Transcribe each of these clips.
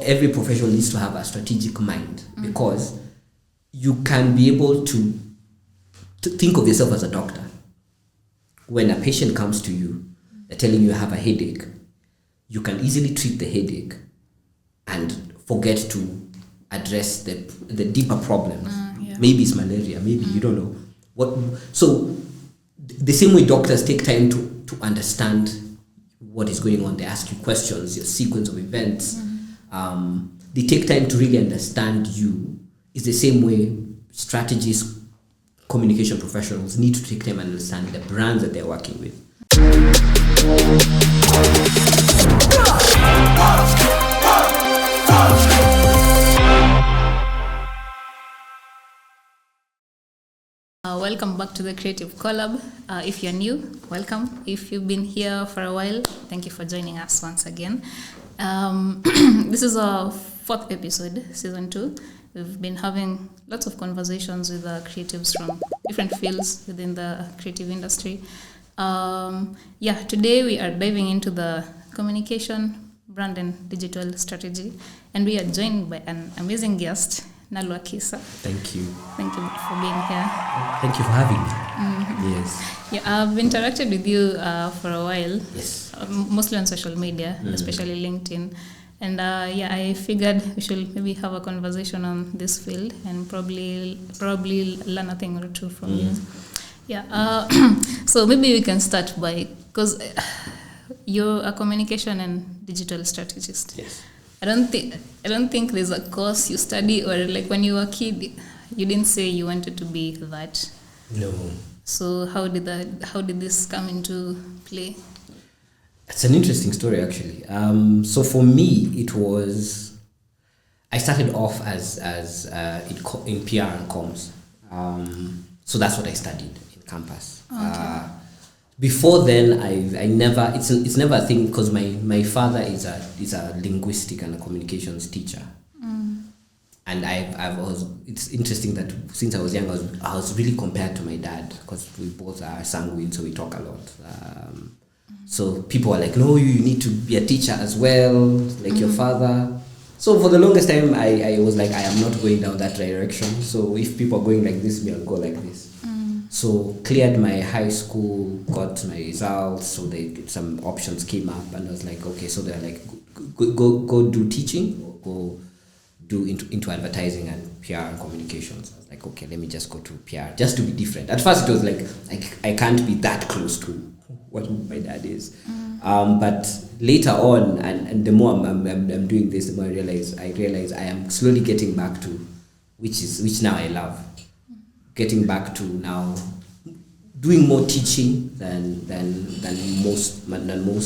every professional needs to have a strategic mind, because you can be able to think of yourself as a doctor. When a patient comes to you, they're telling you have a headache, you can easily treat the headache and forget to address the deeper problems. Maybe it's malaria, maybe you don't know what. So the same way doctors take time to understand what is going on. They ask you questions, your sequence of events. They take time to really understand you. It's the same way strategists, communication professionals need to take time and understand the brands that they're working with. Welcome back to the Creative Colab. If you're new, welcome. If you've been here for a while, thank you for joining us once again. This is our 4th episode, season 2. We've been having lots of conversations with creatives from different fields within the creative industry. Today we are diving into the communication, brand and digital strategy, and we are joined by an amazing guest, Nalwa Khisa. Thank you. Thank you for being here. Thank you for having me. Yes. Yeah, I've interacted with you for a while. Yes. Mostly on social media, especially LinkedIn. And I figured we should maybe have a conversation on this field and probably learn a thing or two from you. Yeah. So maybe we can start by, because you're a communication and digital strategist. Yes. I don't think there's a course you study, or like when you were a kid, you didn't say you wanted to be that. No. So how did this come into play? It's an interesting story, actually. So for me, it was, I started off as in PR and comms. So that's what I studied in campus. Okay. Before then, I never, it's never a thing, because my father is a linguistic and a communications teacher. And it's interesting that since I was young, I was really compared to my dad, because we both are sanguine, so we talk a lot. So people were like, no, you need to be a teacher as well, like your father. So for the longest time, I was like, I am not going down that direction. So if people are going like this, me, I'll go like this. So cleared my high school, got my results, so some options came up, and I was like, okay, so they're like, go do teaching, or go do into advertising and PR and communications. I was like, okay, let me just go to PR, just to be different. At first it was like, I can't be that close to what my dad is. But later on, and the more I'm doing this, the more I realize I am slowly getting back to, which now I love, getting back to now doing more teaching than most,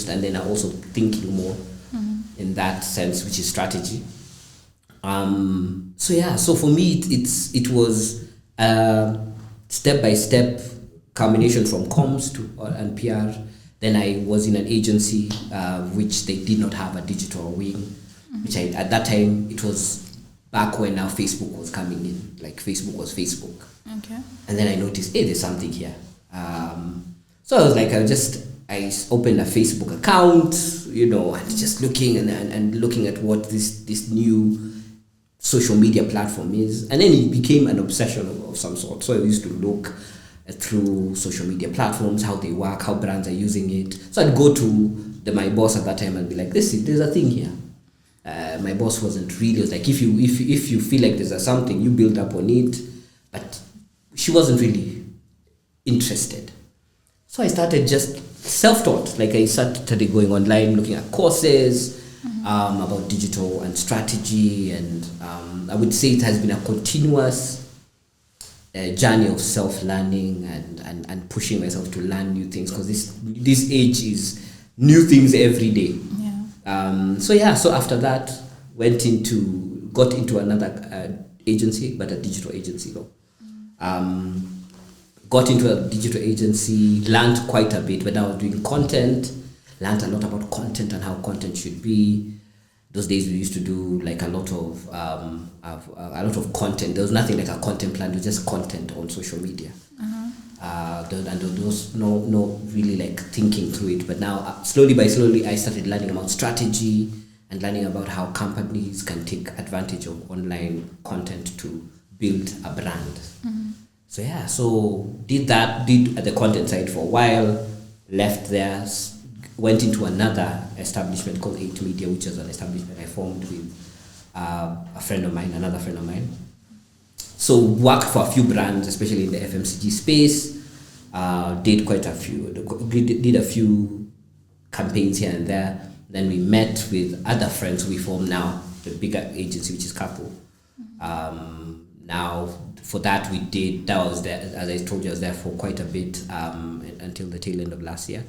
and then I'm also thinking more in that sense, which is strategy. So for me, it was step by step combination from comms and PR. Then I was in an agency which they did not have a digital wing, which at that time, it was back when now Facebook was coming in, like Facebook was Facebook. Okay. And then I noticed, hey, there's something here. So I was like, I opened a Facebook account, and just looking and looking at what this new social media platform is. And then it became an obsession of some sort. So I used to look through social media platforms, how they work, how brands are using it. So I'd go to my boss at that time and be like, there's a thing here. My boss wasn't really, was like, if you feel like there's something, you build up on it. But she wasn't really interested. So I started just self-taught. Like I started going online, looking at courses about digital and strategy. And I would say it has been a continuous journey of self-learning and pushing myself to learn new things, because this age is new things every day. So after that, got into another agency, but a digital agency though. Got into a digital agency, learned quite a bit, but now I was doing content, learned a lot about content and how content should be. Those days we used to do like a lot of content. There was nothing like a content plan, it was just content on social media. And there was no really like thinking through it. But now slowly I started learning about strategy, and learning about how companies can take advantage of online content to build a brand. So yeah, so did the content side for a while, left there, went into another establishment called 8 Media, which is an establishment I formed with another friend of mine. So worked for a few brands, especially in the FMCG space. Did a few campaigns here and there. Then we met with other friends. We formed now the bigger agency, which is Couple. Now for that was there, as I told you, I was there for quite a bit until the tail end of last year,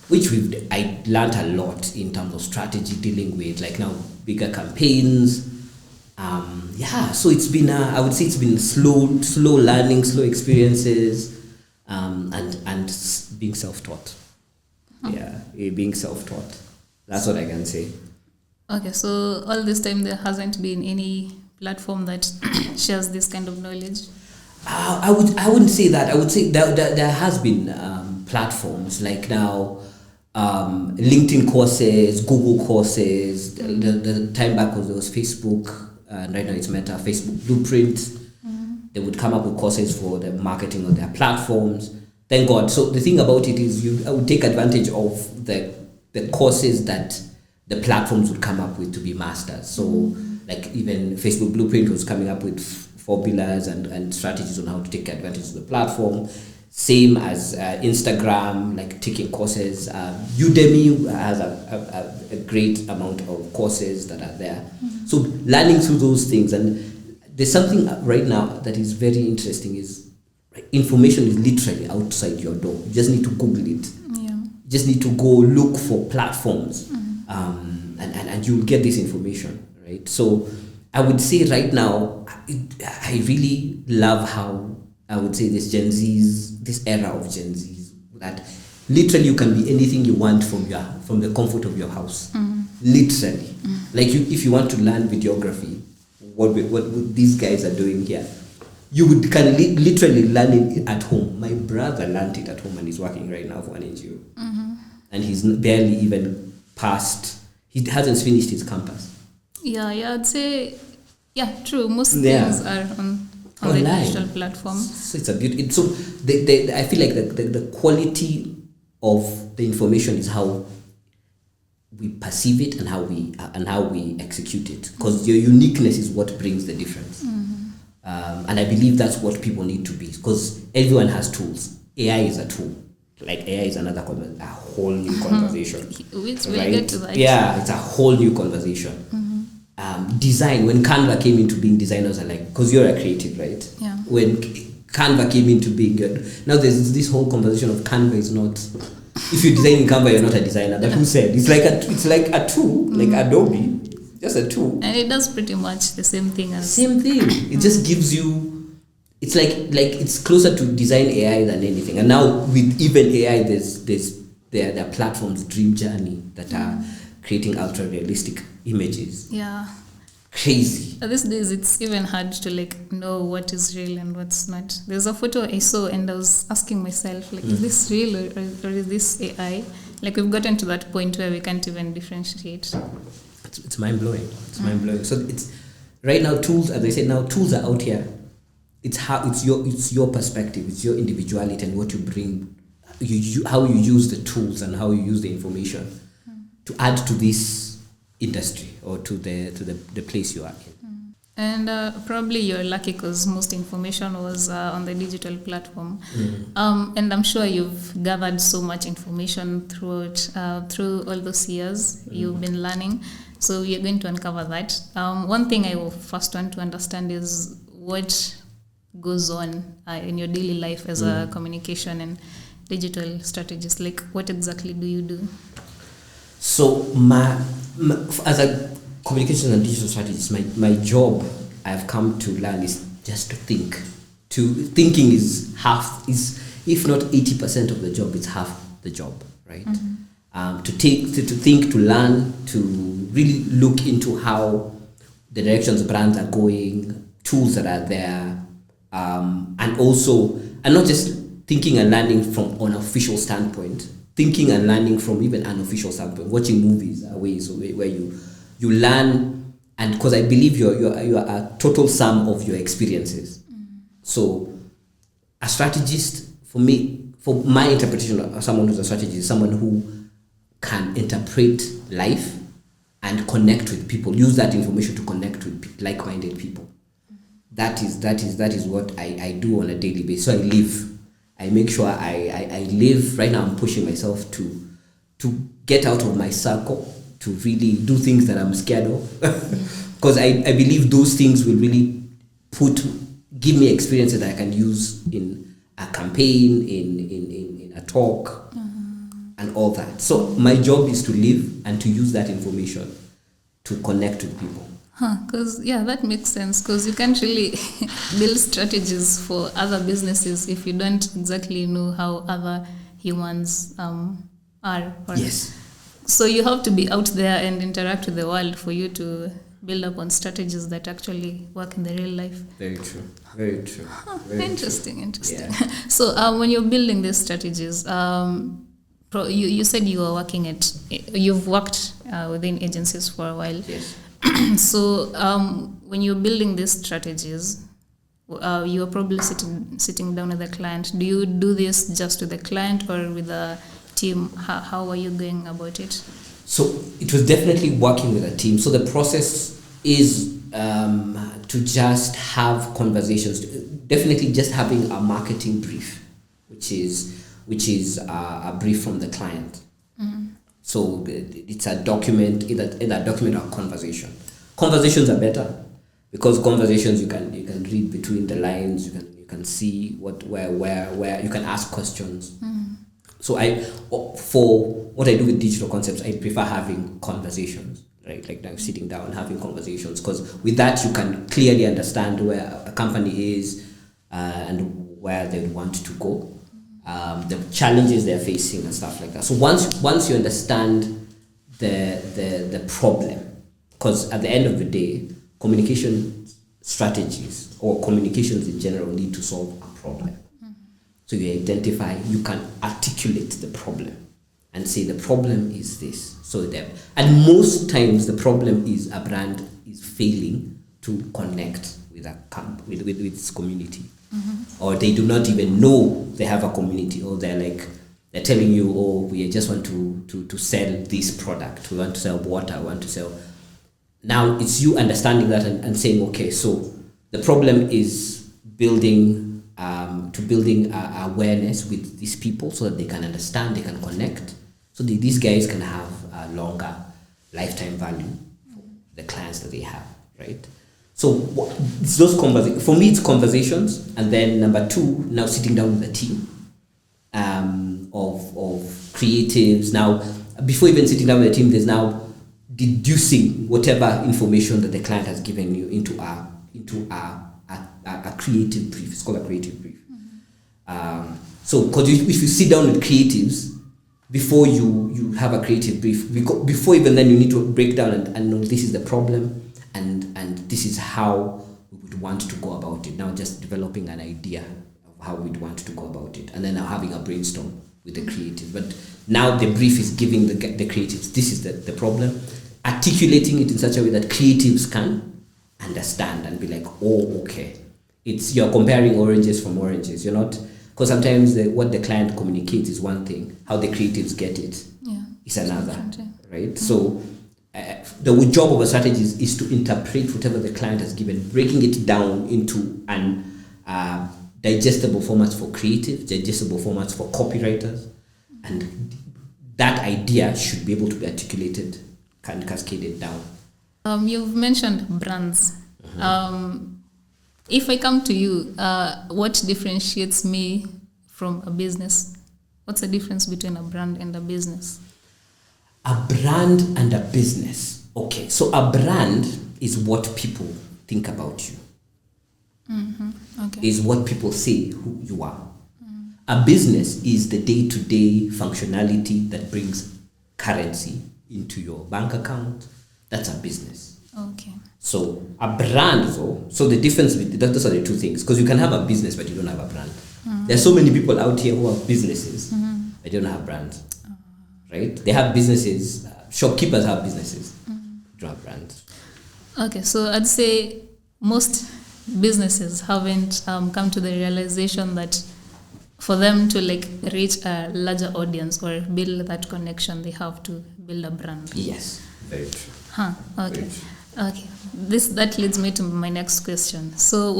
which I learned a lot in terms of strategy, dealing with like now bigger campaigns. So it's been I would say it's been slow learning, slow experiences, and being self-taught. Being self-taught. That's what I can say. Okay, so all this time there hasn't been any platform that shares this kind of knowledge? I wouldn't say that. I would say that there has been platforms like now LinkedIn courses, Google courses. The time back there was Facebook, and right now it's Meta, Facebook Blueprint. They would come up with courses for the marketing of their platforms. Thank God. So the thing about it is I would take advantage of the courses that the platforms would come up with to be masters. So like even Facebook Blueprint was coming up with formulas and strategies on how to take advantage of the platform. Same as Instagram, like taking courses. Udemy has a great amount of courses that are there. So learning through those things. And there's something right now that is very interesting is information is literally outside your door. You just need to Google it. Yeah. You just need to go look for platforms and you'll get this information, right? So I would say right now, I really love how I would say this era of Gen Zs, that literally you can be anything you want from the comfort of your house. Literally. Like if you want to learn videography, what these guys are doing here, you can literally learn it at home. My brother learned it at home and he's working right now for an NGO. And he's barely even passed, he hasn't finished his campus. Yeah, I'd say, true. Most things are on the digital platform. So it's a beauty. So I feel like the quality of the information is how we perceive it and how we execute it. Because your uniqueness is what brings the difference. And I believe that's what people need to be. Because everyone has tools. AI is a tool. Like AI is a whole new conversation. We'll get to that. Yeah, it's a whole new conversation. Design, when Canva came into being, designers are like, because you're a creative, right? Yeah. When Canva came into being, now there's this whole conversation of Canva is not, if you design in Canva, you're not a designer. But who said? It's like a tool, like Adobe, just a tool. And it does pretty much the same thing. It just gives you, it's like it's closer to design AI than anything. And now with even AI, there are platforms, Dream Journey, that are creating ultra realistic images. Yeah. Crazy. These days it's even hard to know what is real and what's not. There's a photo I saw and I was asking myself, is this real or is this AI? We've gotten to that point where we can't even differentiate. It's mind blowing. So it's right now tools, as I said, now tools are out here. It's your perspective, it's your individuality and what you bring, how you use the tools and how you use the information to add to this industry or to the place you are in. And probably you're lucky because most information was on the digital platform. And I'm sure you've gathered so much information through all those years you've been learning. So we're going to uncover that. One thing I will first want to understand is what goes on in your daily life as a communication and digital strategist. What exactly do you do? So as a communication and digital strategist, my job I've come to learn is just to think. Thinking is if not 80% of the job, it's half the job, right? To think, to learn, to really look into how the directions brands are going, tools that are there, and not just thinking and learning from an official standpoint, thinking and learning from even an unofficial standpoint, watching movies are ways where you you learn, and because I believe you're a total sum of your experiences. So a strategist, for me, for my interpretation of someone who's a strategist, is someone who can interpret life and connect with people, use that information to connect with like-minded people. That is what I do on a daily basis. So I make sure I live. Right now I'm pushing myself to get out of my circle, to really do things that I'm scared of. Because I believe those things will really give me experiences that I can use in a campaign, in a talk, and all that. So my job is to live and to use that information to connect with people. Because that makes sense, because you can't really build strategies for other businesses if you don't exactly know how other humans are. Yes. So you have to be out there and interact with the world for you to build up on strategies that actually work in the real life. Very true. Very true. Very Interesting. Yeah. So when you're building these strategies, you said you've worked within agencies for a while. Yes. So when you're building these strategies, you're probably sitting down with the client. Do you do this just with the client or with the team? How are you going about it? So it was definitely working with a team. So the process is to just have conversations. Definitely just having a marketing brief, which is a brief from the client. So it's a document, either a document or conversation. Conversations are better because conversations you can read between the lines. You can see where you can ask questions. So for what I do with digital concepts, I prefer having conversations, right? Like now sitting down and having conversations, because with that you can clearly understand where a company is and where they want to go. The challenges they're facing and stuff like that. So once you understand the problem, because at the end of the day, communication strategies or communications in general need to solve a problem. So you can articulate the problem and say the problem is this. And most times the problem is a brand is failing to connect with with its community. Or they do not even know they have a community, or they're telling you, we just want to sell this product, we want to sell water, we want to sell. Now it's you understanding that and saying, okay, so the problem is building awareness with these people so that they can understand, they can connect, so these guys can have a longer lifetime value for the clients that they have, right? So it's those for me, it's conversations, and then number two, now sitting down with a team of creatives. Now, before even sitting down with a team, there's now deducing whatever information that the client has given you into a creative brief. It's called a creative brief. So, because if you sit down with creatives before you have a creative brief, before even then you need to break down and know this is the problem. And this is how we would want to go about it. Now just developing an idea of how we'd want to go about it. And then now having a brainstorm with the creative. But now the brief is giving the creatives, this is the problem. Articulating it in such a way that creatives can understand and be like, okay. You're comparing oranges from oranges. You're not, because sometimes what the client communicates is one thing. How the creatives get it is another, right? So the job of a strategist is to interpret whatever the client has given, breaking it down into digestible formats for creatives, digestible formats for copywriters, and that idea should be able to be articulated and cascaded down. You've mentioned brands. If I come to you, what differentiates me from a business? What's the difference between a brand and a business? A brand and a business. Okay, so a brand is what people think about you. Okay. Is what people say who you are. A business is the day-to-day functionality that brings currency into your bank account. That's a business. Okay. So a brand, though, so the difference with those are the two things, because you can have a business but you don't have a brand. There are so many people out here who have businesses but they don't have brands. Right? They have businesses. Shopkeepers have businesses. grab brands? Okay, so I'd say most businesses haven't come to the realization that for them to like reach a larger audience or build that connection, they have to build a brand. Yes, very true. Okay. Okay. That leads me to my next question. So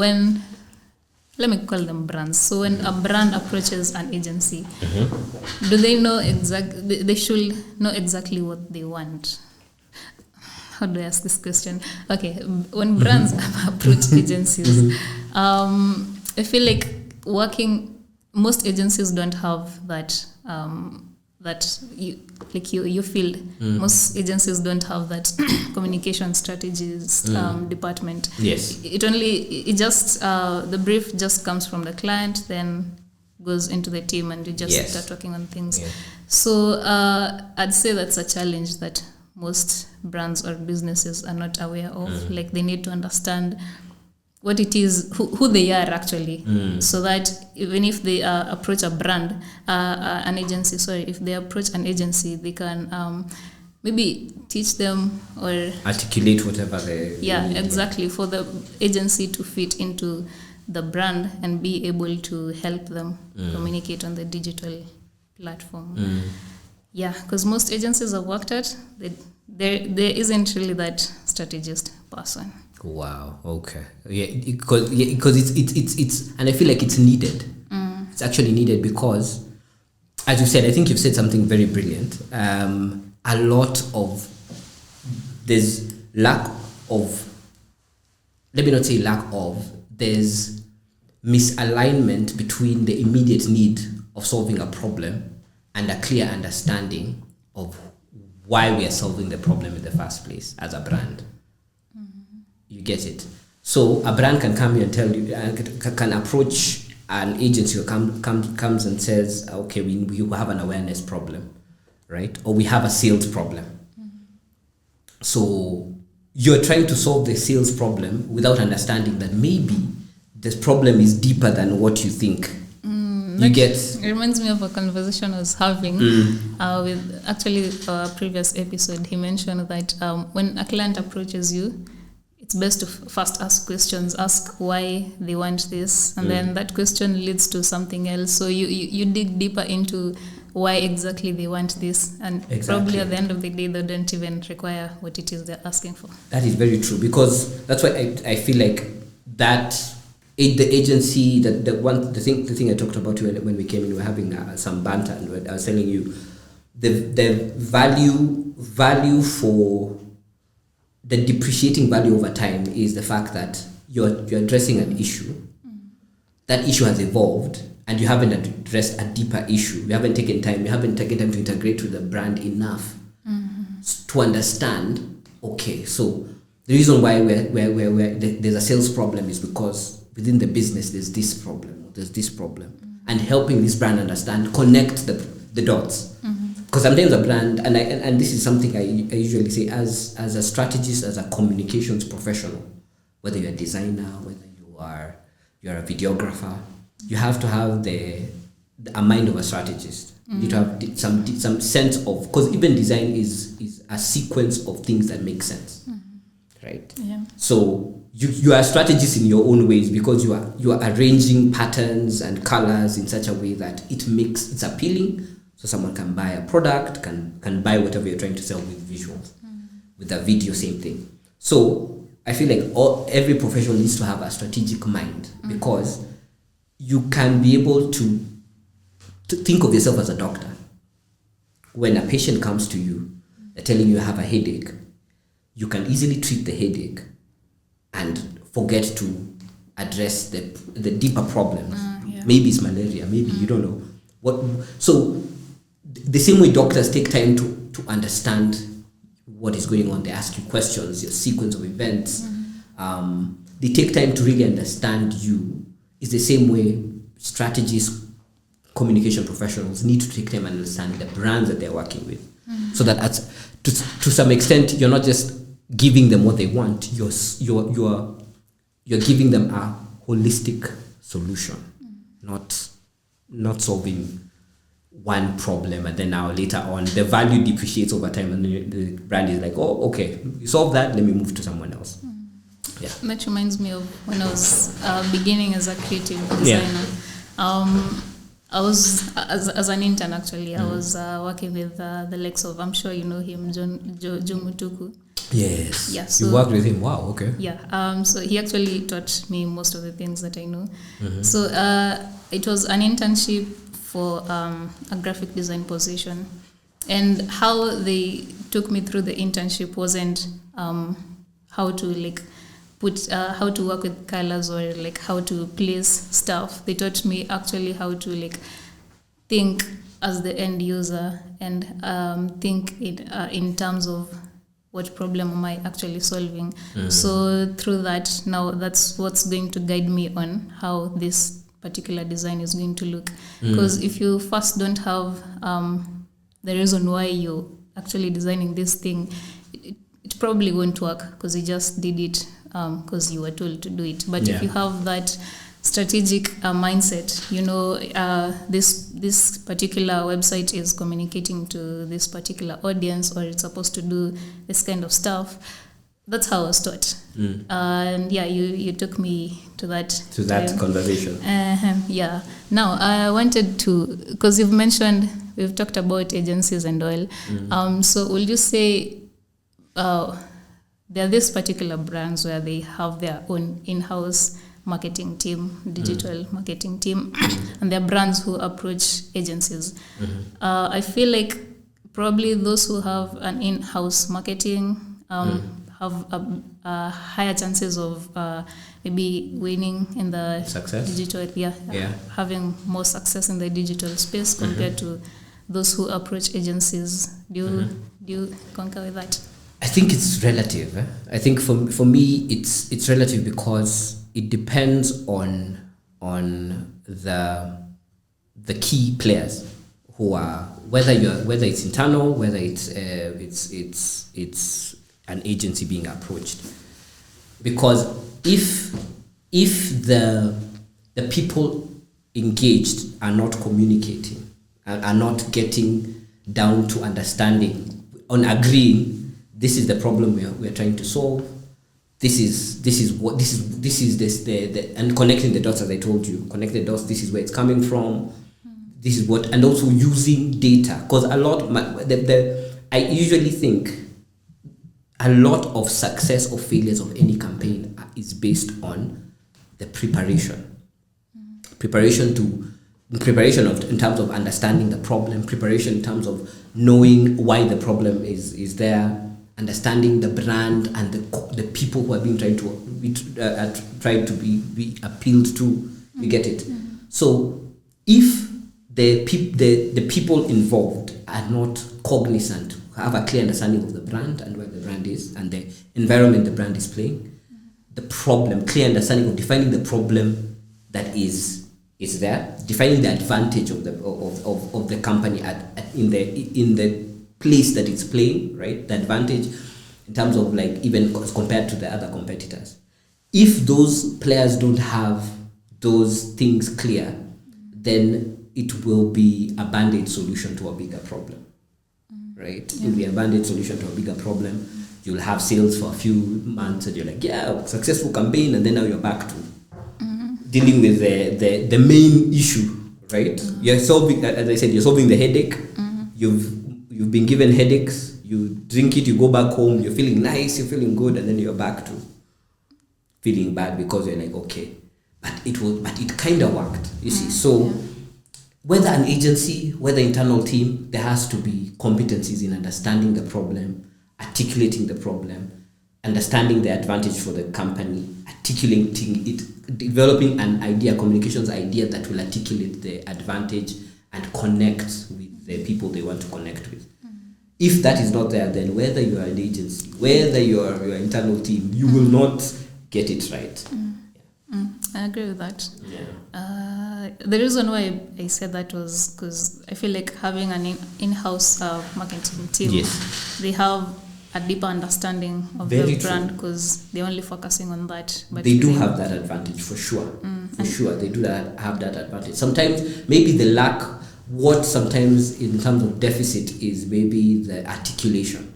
let me call them brands. So when a brand approaches an agency, do they know they should know exactly what they want? How do I ask this question? Okay, when brands approach agencies, I feel like most agencies don't have that you feel most agencies don't have that communication strategist department. Yes. It just the brief just comes from the client, then goes into the team, and you just start working on things. Yeah. So I'd say that's a challenge that most brands or businesses are not aware of. Like they need to understand what it is, who they are actually, so that even if they approach a brand, an agency, if they approach an agency, they can maybe teach them or articulate whatever they need, exactly, for the agency to fit into the brand and be able to help them communicate on the digital platform. Yeah, because most agencies I've worked at, there isn't really that strategist person. Wow. Okay. Yeah, because it's and I feel like it's needed. It's actually needed because, as you said, I think you've said something very brilliant. A lot of there's lack of. Let me not say lack of. There's misalignment between the immediate need of solving a problem and a clear understanding of why we are solving the problem in the first place as a brand. You get it. So a brand can come here and tell you, can approach an agency who comes and says, okay, we have an awareness problem, right? Or we have a sales problem. So you're trying to solve the sales problem without understanding that maybe this problem is deeper than what you think. It reminds me of a conversation I was having with actually a previous episode. He mentioned that when a client approaches you, it's best to first ask questions. Ask why they want this, and then that question leads to something else. So you dig deeper into why exactly they want this, and probably at the end of the day, they don't even require what it is they're asking for. That is very true, because that's why I feel like that the agency, the thing I talked about when we came in, we were having some banter, and I was telling you the value for the depreciating value over time is the fact that you're addressing an issue. That issue has evolved, and you haven't addressed a deeper issue. You haven't taken time to integrate with the brand enough to understand. Okay, so the reason why there's a sales problem is because within the business there's this problem, and helping this brand understand, connect the dots. Because sometimes a brand, and this is something I usually say as a strategist, as a communications professional, whether you're a designer, whether you're a videographer, you have to have a mind of a strategist. You need to have some sense of, because even design is a sequence of things that make sense, right? Yeah. So you are a strategist in your own ways, because you are arranging patterns and colors in such a way that it's appealing. So someone can buy a product, can buy whatever you're trying to sell with visuals. With a video, same thing. So I feel like every professional needs to have a strategic mind, because you can be able to think of yourself as a doctor. When a patient comes to you, they're telling you have a headache, you can easily treat the headache and forget to address the deeper problems. Maybe it's malaria, maybe you don't know. So the same way doctors take time to understand what is going on, they ask you questions, your sequence of events, they take time to really understand you. It's the same way strategists, communication professionals need to take time and understand the brands that they're working with, so that to some extent you're not just giving them what they want, you're giving them a holistic solution, not solving one problem, and then now later on the value depreciates over time, and the brand is like, oh, okay, you solve that, let me move to someone else. Yeah. That reminds me of when I was beginning as a creative designer. I was, as an intern actually, I was working with the likes of, I'm sure you know him, John Mutuku. Yes. Yeah, so, you worked with him. Wow. Okay. Yeah. So he actually taught me most of the things that I know. So it was an internship for a graphic design position, and how they took me through the internship wasn't how to like put how to work with colors or like how to place stuff. They taught me actually how to like think as the end user and think it in terms of what problem am I actually solving. So through that, now that's what's going to guide me on how this particular design is going to look. Because if you first don't have the reason why you're actually designing this thing, it probably won't work because you just did it because you were told to do it. But if you have that strategic mindset, you know, this particular website is communicating to this particular audience, or it's supposed to do this kind of stuff. That's how I was taught. And yeah, you took me to that conversation. Yeah. Now I wanted to, because we've talked about agencies and all. So will you say there are these particular brands where they have their own in-house marketing team, digital marketing team, and there are brands who approach agencies. I feel like probably those who have an in-house marketing have higher chances of maybe winning in the success digital, having more success in the digital space compared to those who approach agencies. Do you concur with that? I think it's relative. I think for me it's relative because it depends on the key players who are, whether it's internal, whether it's an agency being approached. Because if the people engaged are not communicating, are not getting down to understanding, on agreeing, this is the problem we're trying to solve. This is and connecting the dots, as I told you, connect the dots. This is where it's coming from. This is what, and also using data, because I usually think a lot of success or failures of any campaign is based on the preparation. Preparation in terms of understanding the problem, preparation in terms of knowing why the problem is there, understanding the brand and the people who are being tried to be appealed to. You get it? So if the people involved are not cognizant, have a clear understanding of the brand and where the brand is and the environment the brand is playing, the problem, clear understanding of defining the problem that is there, defining the advantage of the company in the place that it's playing, right? The advantage in terms of like even compared to the other competitors. If those players don't have those things clear, then it will be a band-aid solution to a bigger problem, right? It will be a band-aid solution to a bigger problem. You'll have sales for a few months and you're like, yeah, successful campaign, and then now you're back to dealing with the main issue, right? You're solving, as I said, you're solving the headache. You've been given headaches. You drink it, you go back home, you're feeling nice, you're feeling good, and then you're back to feeling bad because you're like, okay, but it kind of worked, you see. So whether an agency, whether internal team, there has to be competencies in understanding the problem, articulating the problem, understanding the advantage for the company, articulating it, developing an idea, communications idea that will articulate the advantage and connect with the people they want to connect with. If that is not there, then whether you are an agency, whether you are your internal team, you will not get it right. I agree with that. Yeah. The reason why I said that was because I feel like having an in-house marketing team, they have a deeper understanding of the brand because they're only focusing on that. But they do have that advantage for sure. For sure, they do have that advantage. Sometimes maybe the lack, what sometimes in terms of deficit is maybe the articulation.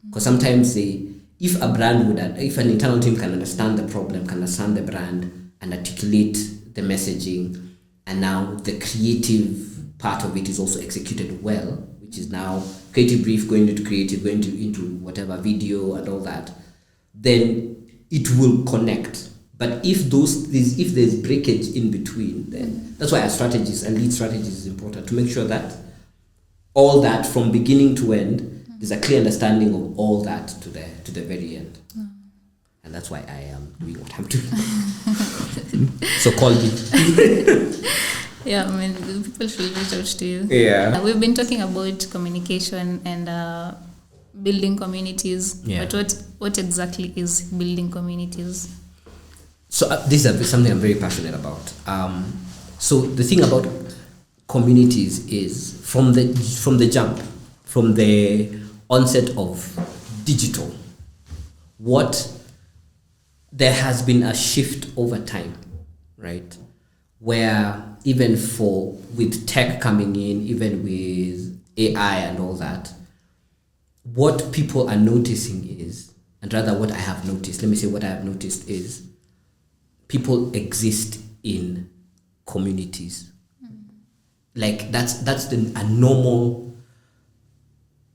Because sometimes if an internal team can understand the problem, can understand the brand and articulate the messaging, and now the creative part of it is also executed well, which is now creative brief going into creative, going into whatever video and all that, then it will connect. But if there's breakage in between, then that's why a lead strategist is important, to make sure that all that from beginning to end, there's a clear understanding of all that to the very end. And that's why I am doing what I'm doing. So call me. Yeah, I mean, people should reach out to you. Yeah. We've been talking about communication and building communities. Yeah. But what exactly is building communities? So this is something I'm very passionate about. So the thing about communities is from the jump, from the onset of digital, there has been a shift over time, right? Where even with tech coming in, even with AI and all that, what people are noticing is, and rather what I have noticed, let me say what I have noticed is, people exist in communities. Like that's a normal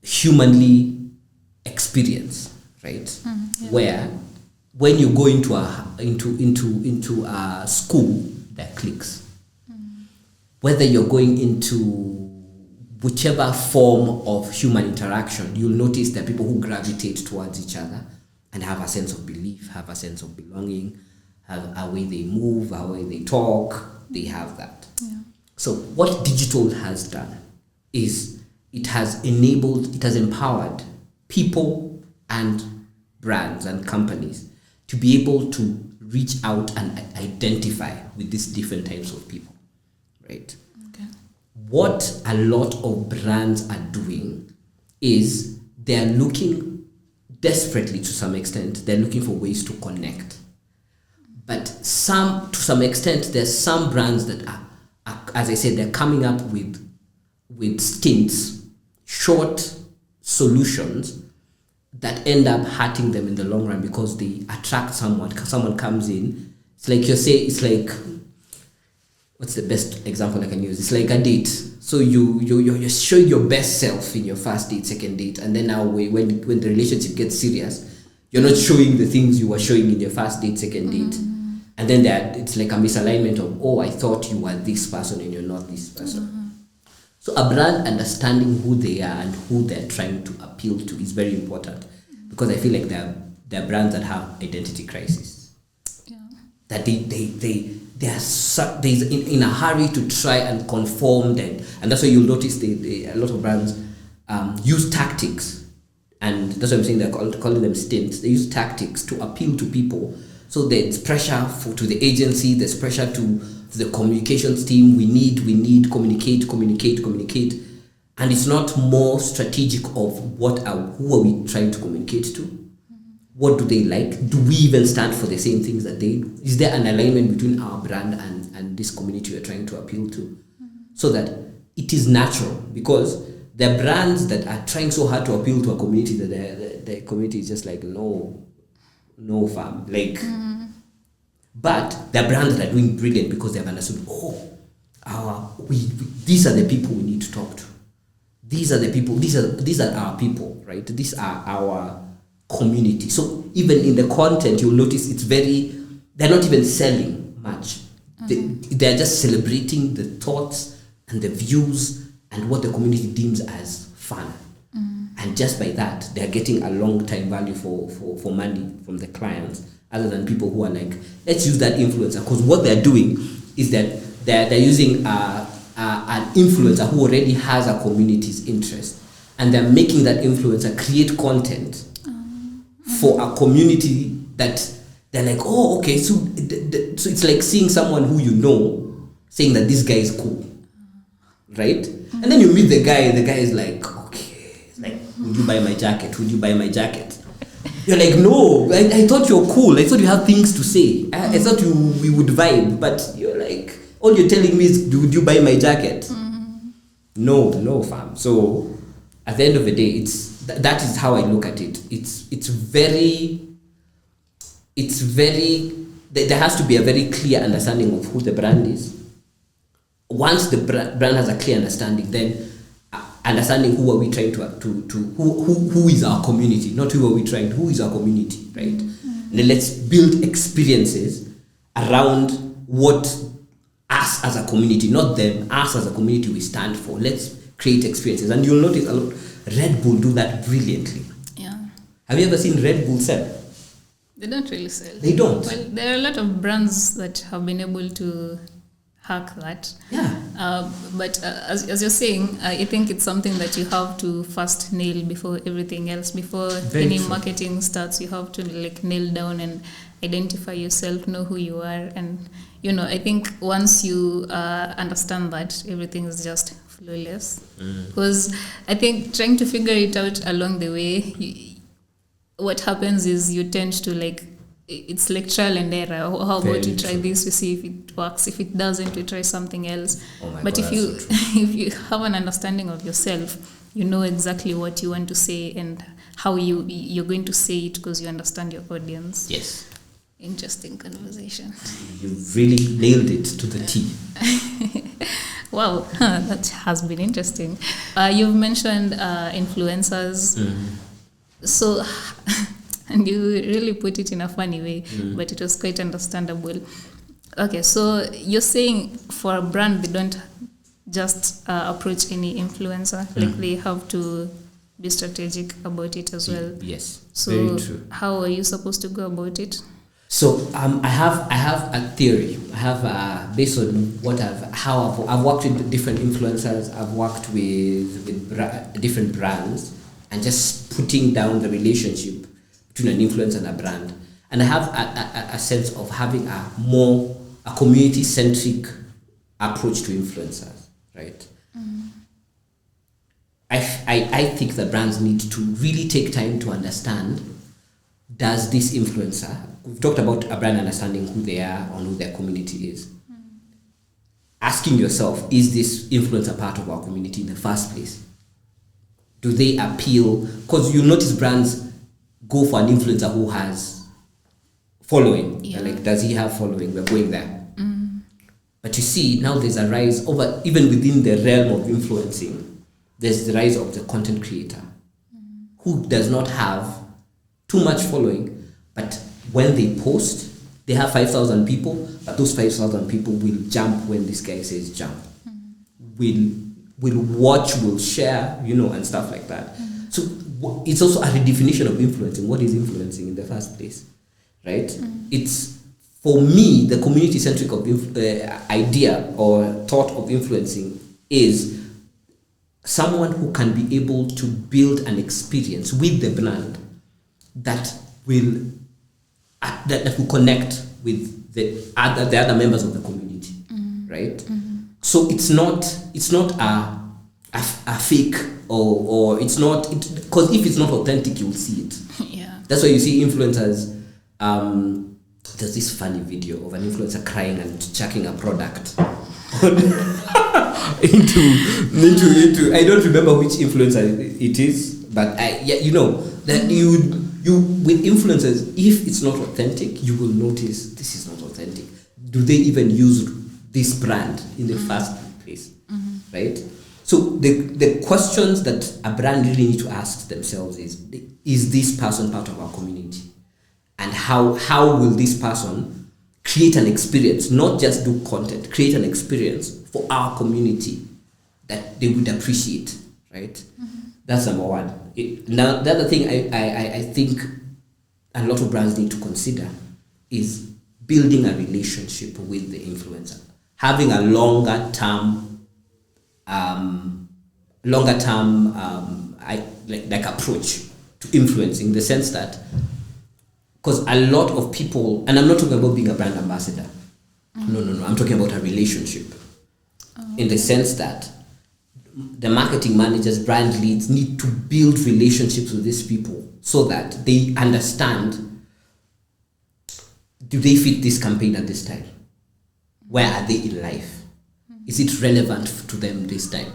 humanly experience, right? Yeah. Where when you go into a school, there are cliques. Whether you're going into whichever form of human interaction, you'll notice there are people who gravitate towards each other and have a sense of belief, have a sense of belonging, have a way they move, a way they talk, they have that. Yeah. So what digital has done is it has empowered people and brands and companies to be able to reach out and identify with these different types of people, right? Okay. What a lot of brands are doing is they're looking desperately, to some extent, they're looking for ways to connect. But to some extent, there's some brands that are, as I said, they're coming up with stints, short solutions that end up hurting them in the long run because they attract someone. Someone comes in. It's like what's the best example I can use? It's like a date. So you're showing your best self in your first date, second date, and then now when the relationship gets serious, you're not showing the things you were showing in your first date, second date. And then it's like a misalignment of, I thought you were this person and you're not this person. So a brand understanding who they are and who they're trying to appeal to is very important, because I feel like there are brands that have identity crisis. Yeah. That they are in a hurry to try and conform them, and that's why you'll notice a lot of brands use tactics, and that's why I'm saying they're calling them stints. They use tactics to appeal to people. So there's pressure to the agency, there's pressure to the communications team. We need communicate, and it's not more strategic of who are we trying to communicate to? What do they like? Do we even stand for the same things that they do? Is there an alignment between our brand and this community we're trying to appeal to? So that it is natural, because there are brands that are trying so hard to appeal to a community that the community is just like, no fam, like. But there are brands that are doing brilliant because they have understood, these are the people we need to talk to. These are the people, these are our people, right? These are our community. So even in the content, you'll notice they're not even selling much. They're just celebrating the thoughts and the views and what the community deems as fun. And just by that, they're getting a long time value for money from the clients, other than people who are like, let's use that influencer. Because what they're doing is that they're using an influencer who already has a community's interest, and they're making that influencer create content for a community that they're like, okay, so it's like seeing someone who you know saying that this guy is cool, right? And then you meet the guy is like, okay, it's like, would you buy my jacket? You're like, no, I thought you're cool. I thought you have things to say. I thought we would vibe. But you're like, all you're telling me is, would you buy my jacket? No, fam. So at the end of the day, that is how I look at it. It's very. There has to be a very clear understanding of who the brand is. Once the brand has a clear understanding, then understanding who are we trying to who is our community, not who are we trying to, who is our community, right? And then let's build experiences around what us as a community, not them, us as a community we stand for. Let's create experiences. And you'll notice a lot, Red Bull do that brilliantly. Yeah. Have you ever seen Red Bull sell? They don't really sell. They don't. Well, there are a lot of brands that have been able to hack that. Yeah. But as you're saying, I think it's something that you have to first nail before everything else. Before any marketing starts, you have to like nail down and identify yourself, know who you are, and I think once you understand that, everything is just flawless. Because I think trying to figure it out along the way, what happens is you tend to it's like trial and error. How about you try this, we see if it works. If it doesn't, we try something else. But if you if you have an understanding of yourself, you know exactly what you want to say and how you're going to say it because you understand your audience. Yes. Interesting conversation. You really nailed it to the T. Wow, that has been interesting. You've mentioned influencers. So, and you really put it in a funny way, but it was quite understandable. Okay, so you're saying for a brand, they don't just approach any influencer, like they have to be strategic about it as well. Yes, so very true. How are you supposed to go about it? So I have a theory. I have based on what I've worked with different influencers. I've worked with different brands, and just putting down the relationship between an influencer and a brand. And I have a sense of having a community-centric approach to influencers, right? I think that brands need to really take time to understand, does this influencer, we've talked about a brand understanding who they are and who their community is. Asking yourself, is this influencer part of our community in the first place? Do they appeal? Because you notice brands go for an influencer who has following. Yeah. Like, does he have following? We're going there. But you see, now there's a rise over, even within the realm of influencing, there's the rise of the content creator who does not have too much following, but when they post, they have 5,000 people, but those 5,000 people will jump when this guy says jump. Will watch, will share, and stuff like that. So it's also a redefinition of influencing. What is influencing in the first place, right? It's, for me, the community-centric idea or thought of influencing is someone who can be able to build an experience with the brand that will connect with the other members of the community, right? So it's not a fake or it's not, because if it's not authentic, you'll see it. Yeah. That's why you see influencers. There's this funny video of an influencer crying and chucking a product into. I don't remember which influencer it is, but that you with influencers, if it's not authentic, you will notice this is not authentic. Do they even use this brand in the first place, right? So the questions that a brand really need to ask themselves is this person part of our community? And how will this person create an experience, not just do content, create an experience for our community that they would appreciate, right? That's number one. Now, the other thing I think a lot of brands need to consider is building a relationship with the influencer, having a longer term approach to influencing, in the sense that, because a lot of people, and I'm not talking about being a brand ambassador, no, I'm talking about a relationship, in the sense that the marketing managers, brand leads need to build relationships with these people so that they understand, do they fit this campaign at this time? Where are they in life? Is it relevant to them this time?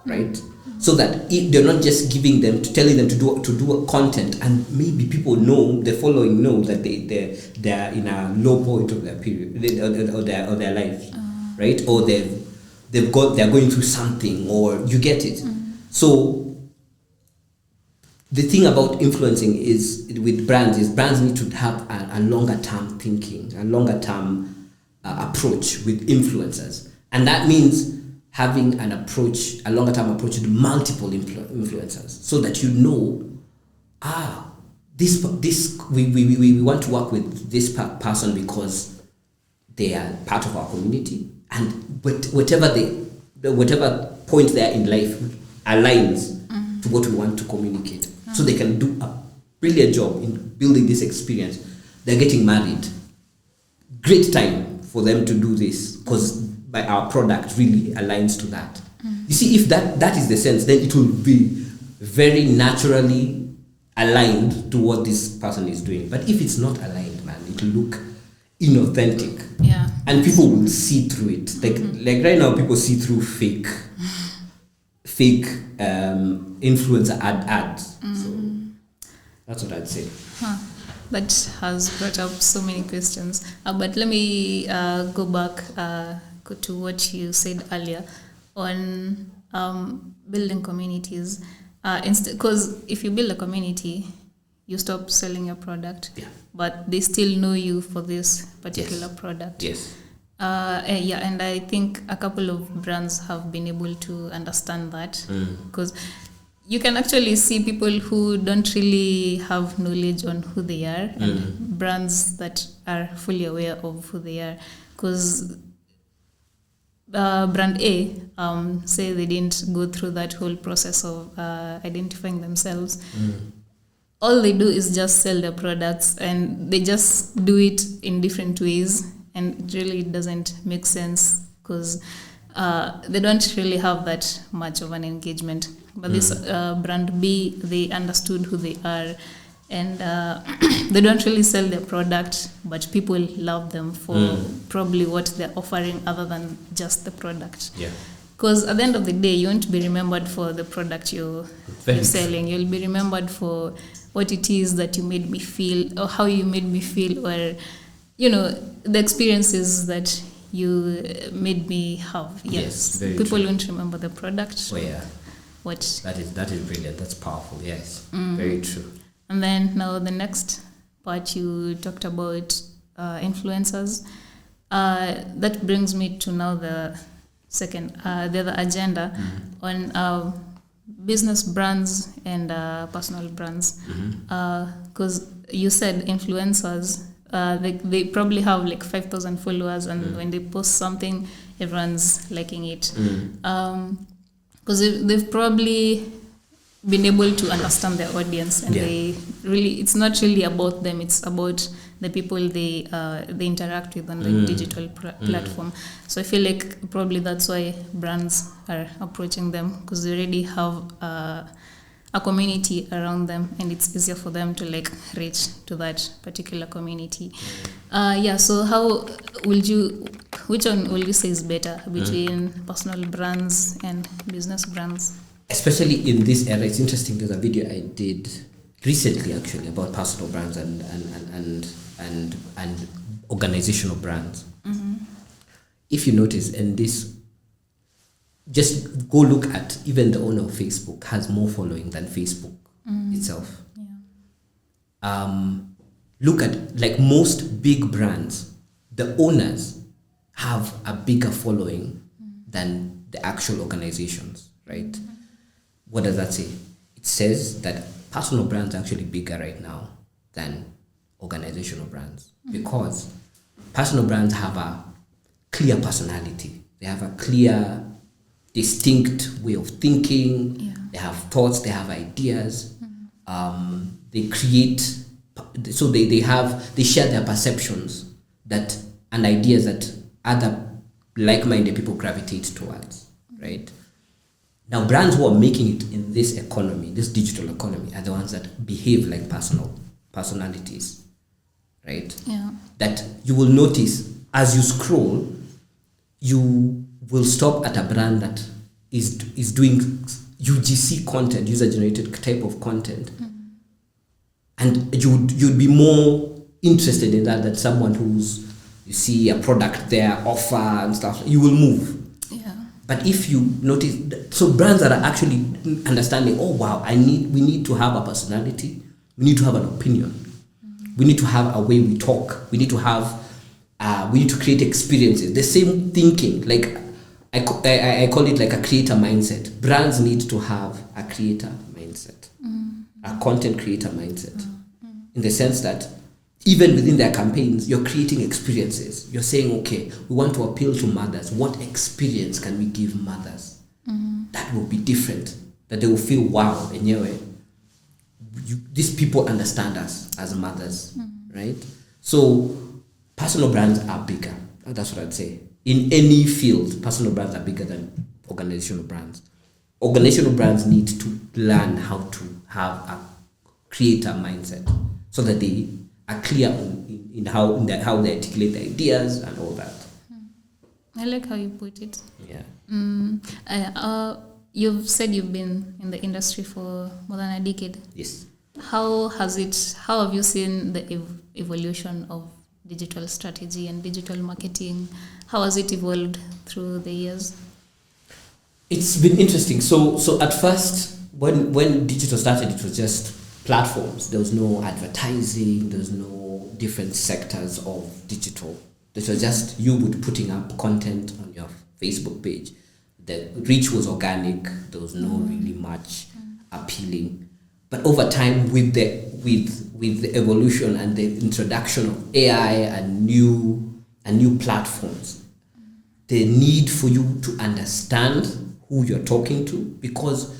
right? So that they're not just telling them to do content, and maybe people know, the following know that they're in a low point of their period or their lives, right? Or they're going through something, or you get it. So the thing about influencing is with brands need to have a longer term thinking, a longer term approach with influencers, and that means having a longer term approach with multiple influencers, so that you know, we want to work with this person because they are part of our community, but whatever point they are in life aligns to what we want to communicate. So they can do a brilliant job in building this experience. They're getting married. Great time for them to do this, because by our product really aligns to that. You see, if that is the sense, then it will be very naturally aligned to what this person is doing. But if it's not aligned, man, it will look inauthentic. Yeah. And people will see through it. Like right now, people see through fake influencer ads. So that's what I'd say. That has brought up so many questions. But let me go back to what you said earlier on building communities. Because if you build a community, you stop selling your product, but they still know you for this particular product. Yes. And I think a couple of brands have been able to understand that, because you can actually see people who don't really have knowledge on who they are, and brands that are fully aware of who they are. Because brand A, say they didn't go through that whole process of identifying themselves. All they do is just sell their products, and they just do it in different ways, and it really doesn't make sense, because they don't really have that much of an engagement. But this brand B, they understood who they are, and they don't really sell their product, but people love them for probably what they're offering other than just the product. Yeah. Because at the end of the day, you won't be remembered for the product you're selling. You'll be remembered for what it is that you made me feel, or how you made me feel, or, the experiences that you made me have. Yes, people true. won't remember the product. Oh yeah. That is brilliant. That's powerful. Yes, very true. And then now the next part, you talked about influencers. That brings me to now the other agenda on business brands and personal brands. Because you said influencers, they probably have like 5,000 followers, and when they post something, everyone's liking it. Because they've probably been able to understand their audience, and it's not really about them, it's about the people they interact with on the digital platform. So I feel like probably that's why brands are approaching them, because they already have a community around them, and it's easier for them to reach to that particular community. So which one will you say is better between personal brands and business brands? Especially in this era, it's interesting. There's a video I did recently actually about personal brands and organizational brands. If you notice, in this, just go look at even the owner of Facebook has more following than Facebook itself. Look at most big brands, the owners have a bigger following than the actual organizations, right? What does that say? It says that personal brands are actually bigger right now than organizational brands, because personal brands have a clear personality. They have a clear, distinct way of thinking. They have thoughts, they have ideas. They create, so they share their perceptions and ideas that other like-minded people gravitate towards, right? Now, brands who are making it in this economy, this digital economy, are the ones that behave like personalities, right? Yeah. That you will notice as you scroll, you will stop at a brand that is doing UGC content, user generated type of content, and you'd be more interested in that than someone who's, you see a product there, offer and stuff, you will move. Yeah. But if you notice, so brands that are actually understanding, oh wow, we need to have a personality, we need to have an opinion, we need to have a way we talk, we need to create experiences. The same thinking, like I call it like a creator mindset. Brands need to have a creator mindset, a content creator mindset, in the sense that even within their campaigns, you're creating experiences. You're saying, okay, we want to appeal to mothers. What experience can we give mothers that will be different? That they will feel, wow, anyway, these people understand us as mothers, right? So personal brands are bigger. That's what I'd say. In any field, personal brands are bigger than organizational brands. Organizational brands need to learn how to have a creator mindset so that they are clear in how they articulate the ideas and all that. I like how you put it. Yeah. You've said you've been in the industry for more than a decade. Yes. How have you seen the evolution of digital strategy and digital marketing? How has it evolved through the years? It's been interesting. So at first, when digital started, it was just platforms. There was no advertising. There was no different sectors of digital. It was just you would putting up content on your Facebook page. The reach was organic. There was no really much appealing. But over time, with the evolution and the introduction of AI and new platforms, the need for you to understand who you're talking to, because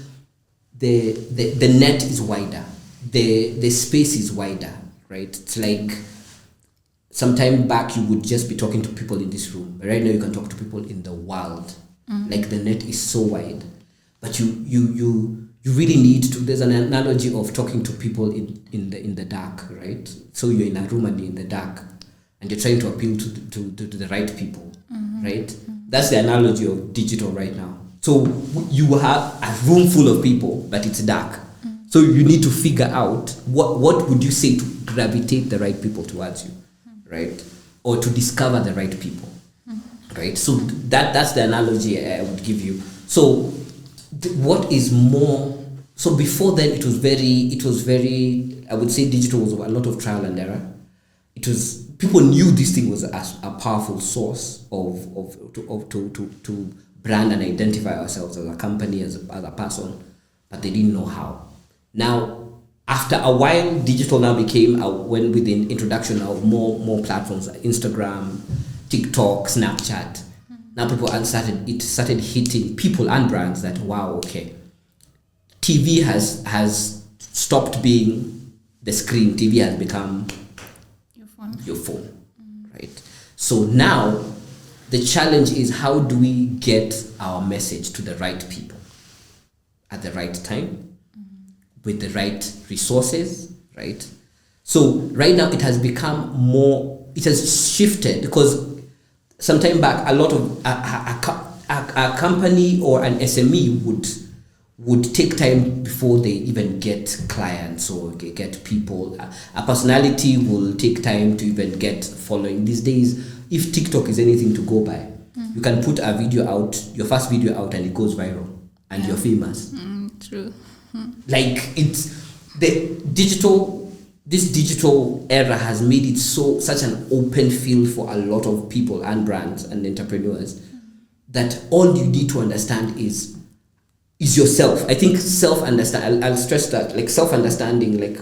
the net is wider, the space is wider, right? It's like sometime back you would just be talking to people in this room, but right now you can talk to people in the world. Like the net is so wide, but you really need to. There's an analogy of talking to people in the dark, right? So you're in a room and you're in the dark, and you're trying to appeal to the right people, right? That's the analogy of digital right now. So you have a room full of people, but it's dark. So you need to figure out what would you say to gravitate the right people towards you, right? Or to discover the right people, right? So that's the analogy I would give you. So what is more? So before then, it was very. I would say digital was a lot of trial and error. It was, people knew this thing was a powerful source to brand and identify ourselves as a company, as a person, but they didn't know how. Now, after a while, digital now became when with the introduction of more platforms like Instagram, TikTok, Snapchat. Now people started hitting people and brands that, wow, okay, TV has stopped being the screen. TV has become your phone, right? So now the challenge is, how do we get our message to the right people at the right time with the right resources, right? So right now it has become more, it has shifted, because sometime back a lot of a company or an SME would take time before they even get clients or get people. A personality will take time to even get following. These days, if TikTok is anything to go by, you can put a video out, your first video out, and it goes viral, and you're famous. True. Like, it's the digital. This digital era has made it such an open field for a lot of people and brands and entrepreneurs that all you need to understand is yourself. I think self-understand. I'll stress that, like self-understanding, like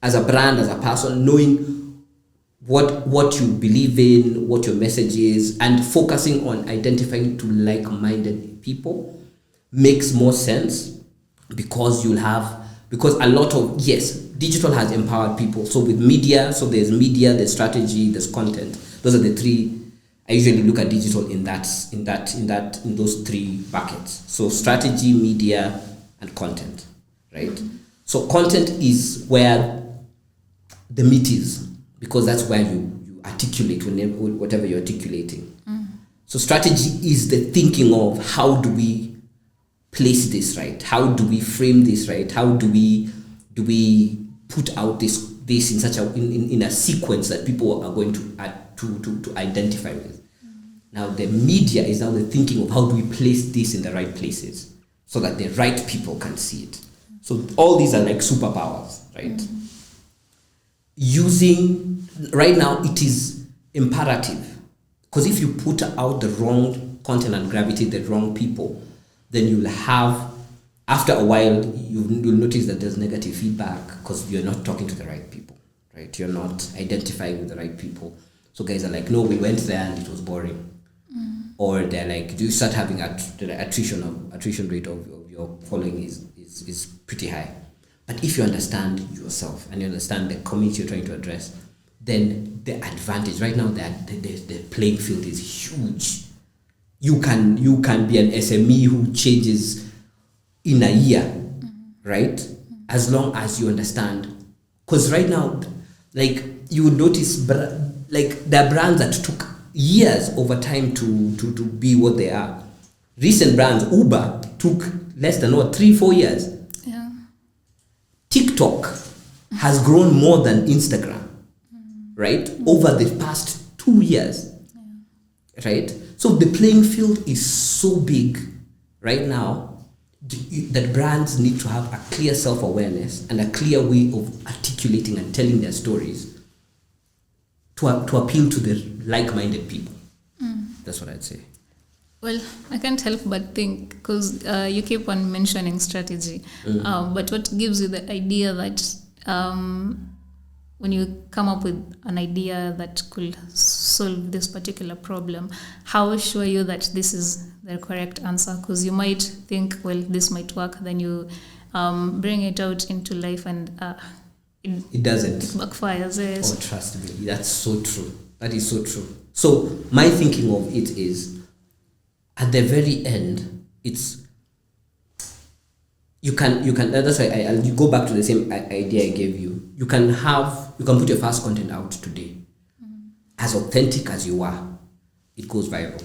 as a brand, as a person, knowing what you believe in, what your message is, and focusing on identifying to like-minded people makes more sense, because a lot of, yes, digital has empowered people. So with media, there's strategy, there's content. Those are the three. I usually look at digital in those three buckets. So strategy, media, and content, right? So content is where the meat is, because that's where you articulate whatever you're articulating. So strategy is the thinking of how do we place this right? How do we frame this right? How do we put out this in such in a sequence that people are going to identify with? Now the media is now the thinking of how do we place this in the right places so that the right people can see it. So all these are like superpowers, right? Right now it is imperative, because if you put out the wrong content and gravitate the wrong people, then you'll have, after a while, you'll notice that there's negative feedback because you're not talking to the right people, right? You're not identifying with the right people. So guys are like, no, we went there and it was boring. Or they're like, you start having the attrition rate of your following is pretty high. But if you understand yourself and you understand the community you're trying to address, then the advantage right now, that the playing field is huge. You can be an SME who changes in a year, right? As long as you understand. Because right now, like, you would notice, like, there are brands that took years over time to be what they are. Recent brands, Uber, took less than 3-4 years. Yeah. TikTok has grown more than Instagram, right? Over the past 2 years, right? So the playing field is so big right now that brands need to have a clear self-awareness and a clear way of articulating and telling their stories to appeal to the like-minded people. That's what I'd say. Well, I can't help but think, because you keep on mentioning strategy, but what gives you the idea that when you come up with an idea that could solve this particular problem, how sure are you that this is the correct answer? Because you might think, well, this might work, then you bring it out into life and it doesn't. It backfires. Yes. Oh, trust me, that's so true. That is so true. So my thinking of it is, at the very end, it's you can. That's why I'll go back to the same idea I gave you. You can put your first content out today, as authentic as you are, it goes viral.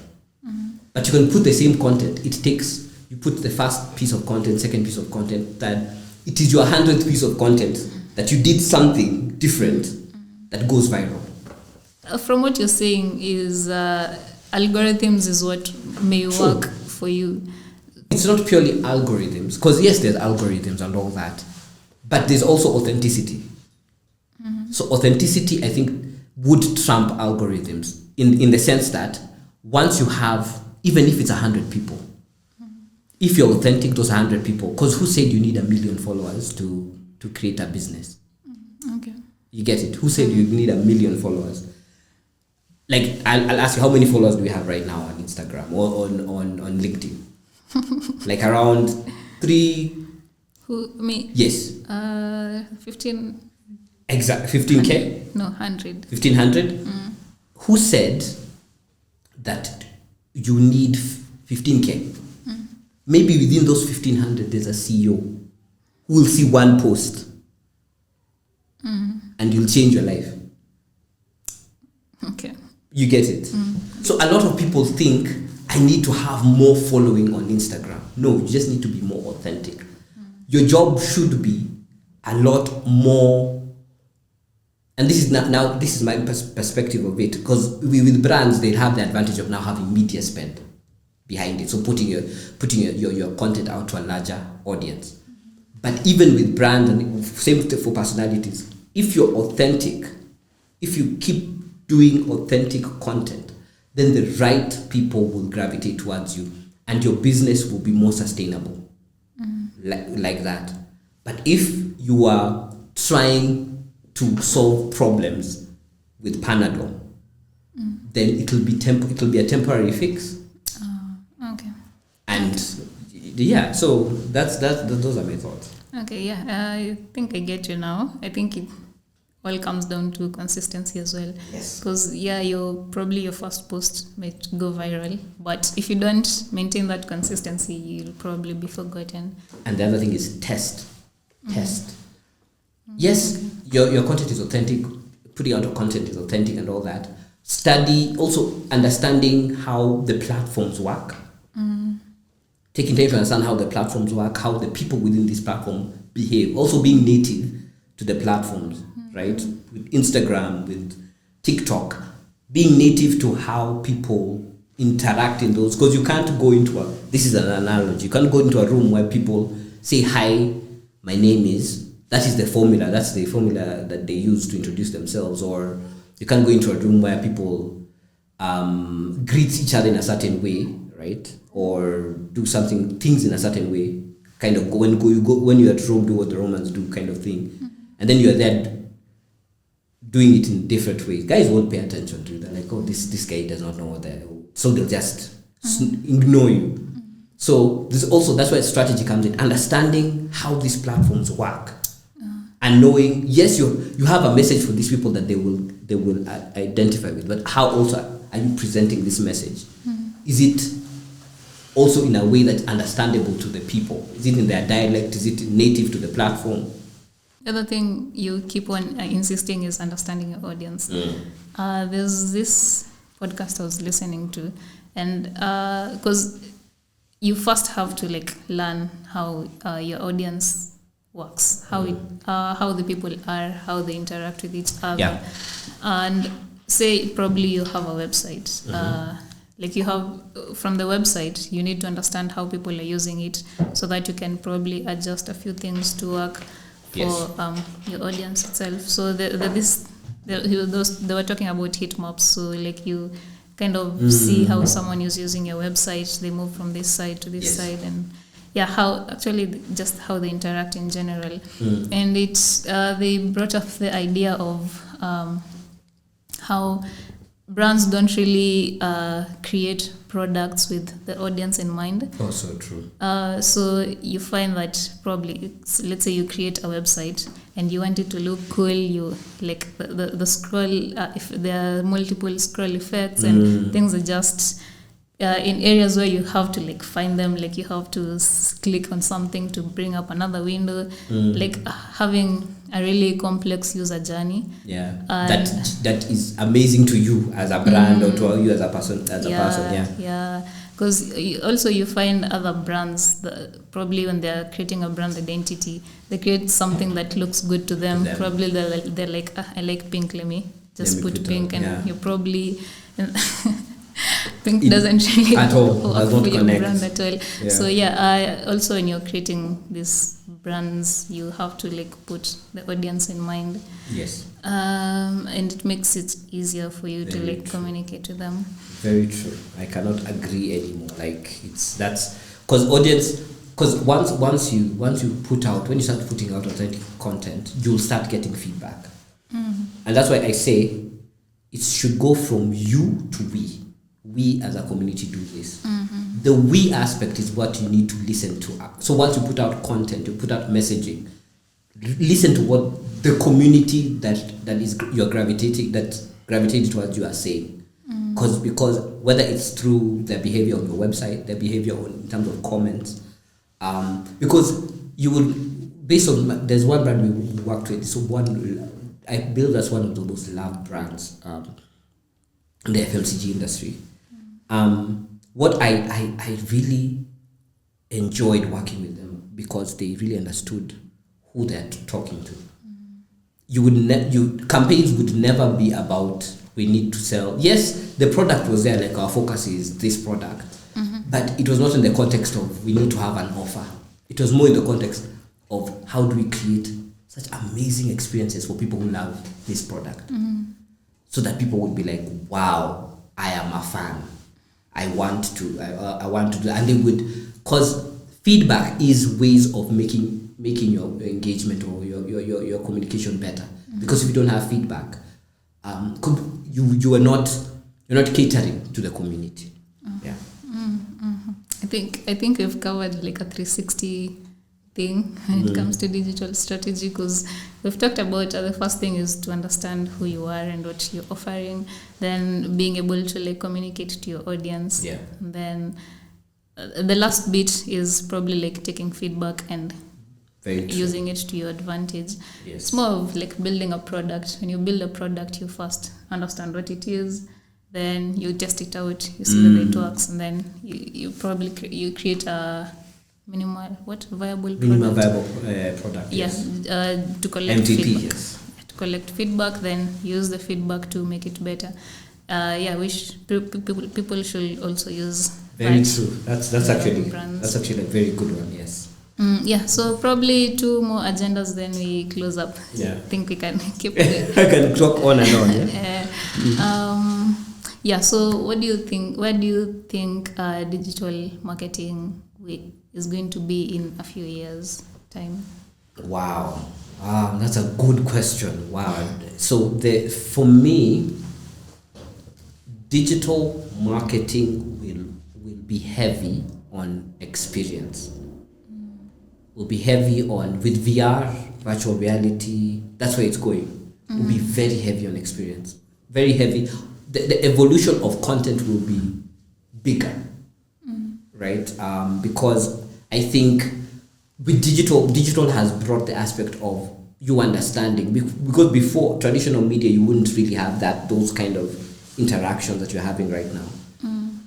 But you can put the same content. You put the first piece of content, second piece of content, that it is your 100th piece of content that you did something different that goes viral. From what you're saying is algorithms is what may work for you. It's not purely algorithms, because yes, there's algorithms and all that, but there's also authenticity. So authenticity, I think, would trump algorithms in the sense that once you have, even if it's 100 people, if you're authentic, those 100 people, because who said you need 1 million followers to create a business? Okay. You get it? Who said you need 1 million followers? Like, I'll ask you, how many followers do we have right now on Instagram or on LinkedIn? Like around 3. Who, me? Yes. 15. Exactly. 15K? No, 100. 1,500? Who said that you need 15K? Maybe within those 1,500, there's a CEO who will see one post and you'll change your life. Okay. You get it? So a lot of people think, I need to have more following on Instagram. No, you just need to be more authentic. Your job should be a lot more, and this is now this is my perspective of it, because with brands, they have the advantage of now having media spend behind it, so putting your content out to a larger audience. But even with brands, and same for personalities, if you're authentic, if you keep doing authentic content, then the right people will gravitate towards you and your business will be more sustainable. Like that. But if you are trying to solve problems with Panadol, then it'll be a temporary fix. Okay. And yeah, so those are my thoughts. Okay, yeah, I think I get you now. I think it all comes down to consistency as well. Yes. Because your first post might go viral, but if you don't maintain that consistency, you'll probably be forgotten. And the other thing is test. Yes, your content is authentic. Putting out content is authentic and all that. Study, also understanding how the platforms work. taking time to understand how the platforms work, how the people within this platform behave, also being native to the platforms, right? With Instagram, with TikTok, being native to how people interact in those, because you can't go into this is an analogy, you can't go into a room where people say, hi, my name is, that's the formula that they use to introduce themselves, or you can't go into a room where people greet each other in a certain way, right? Or do things in a certain way, kind of when you're at Rome, do what the Romans do, kind of thing. And then you're there doing it in different ways. Guys won't pay attention to it. They're like, oh, this guy does not know what they're... So they'll just ignore you. So that's where strategy comes in. Understanding how these platforms work. And knowing, yes, you have a message for these people that they will identify with, but how also are you presenting this message? Is it also in a way that's understandable to the people? Is it in their dialect? Is it native to the platform? The other thing you keep on insisting is understanding your audience. There's this podcast I was listening to, and because you first have to learn how your audience works, how the people are, how they interact with each other, and say probably you have a website. You have from the website, you need to understand how people are using it, so that you can probably adjust a few things to work for your audience itself. So they were talking about heat maps. So you kind of see how someone is using your website. They move from this side to this side, and how actually just how they interact in general. And it's they brought up the idea of how brands don't really create products with the audience in mind. Oh, so true. So you find that probably, let's say you create a website and you want it to look cool, you the scroll, if there are multiple scroll effects and things are just in areas where you have to find them, you have to click on something to bring up another window, having a really complex user journey. That is amazing to you as a brand or to you as a person. Because also you find other brands probably when they're creating a brand identity, they create something that looks good to them. Probably they're like, I like pink, let me put pink, and you probably pink doesn't really at all does not connect brand at all. So also when you're creating these brands, you have to put the audience in mind. And it makes it easier for you to communicate to them. Very true. I cannot agree anymore. That's because audience, because once you put out, when you start putting out authentic content, you'll start getting feedback. And that's why I say it should go from you to we. We as a community do this. The we aspect is what you need to listen to. So once you put out content, you put out messaging, listen to what the community that is you're gravitating towards you are saying. Because whether it's through their behavior on your website, their behavior in terms of comments, because you will, based on, there's one brand we worked with, so I built as one of the most loved brands in the FMCG industry. What I really enjoyed working with them because they really understood who they're talking to. Campaigns would never be about we need to sell. Yes, the product was there, our focus is this product, but it was not in the context of we need to have an offer. It was more in the context of how do we create such amazing experiences for people who love this product, so that people would be like, wow, I am a fan. I want to do, and they would, because feedback is ways of making your engagement or your communication better. Because if you don't have feedback, you're not catering to the community. I think we've covered a 360 thing when it comes to digital strategy, because we've talked about the first thing is to understand who you are and what you're offering, then being able to communicate to your audience, and then the last bit is probably taking feedback and using it to your advantage. It's more of building a product. When you build a product, you first understand what it is, then you test it out, you see whether it works, and then you probably you create a minimal viable product. Yes. To collect MVP, feedback. yes. To collect feedback, then use the feedback to make it better. Which people should also use. Very true. That's actually a very good one. Yes. So probably 2 more agendas, then we close up. Yeah. I think we can keep it. I can talk on and on. Yeah. So what do you think? Where do you think digital marketing is going to be in a few years' time? Wow. That's a good question. Wow. So for me, digital marketing will be heavy on experience. Will be heavy on, with VR, virtual reality, that's where it's going. Will be very heavy on experience. Very heavy. The evolution of content will be bigger, right? Because I think with digital has brought the aspect of you understanding. Because before, traditional media, you wouldn't really have those kind of interactions that you're having right now.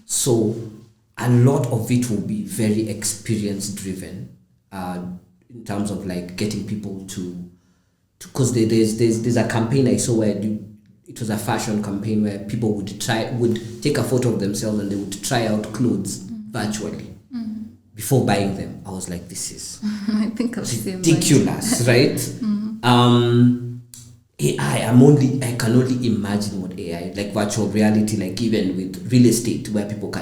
So a lot of it will be very experience driven. In terms of like getting people to because there's a campaign I saw where it was a fashion campaign where people would take a photo of themselves and they would try out clothes virtually before buying them. I was like, this is I think I've seen ridiculous, right? AI, I can only imagine what AI, like virtual reality, like even with real estate where people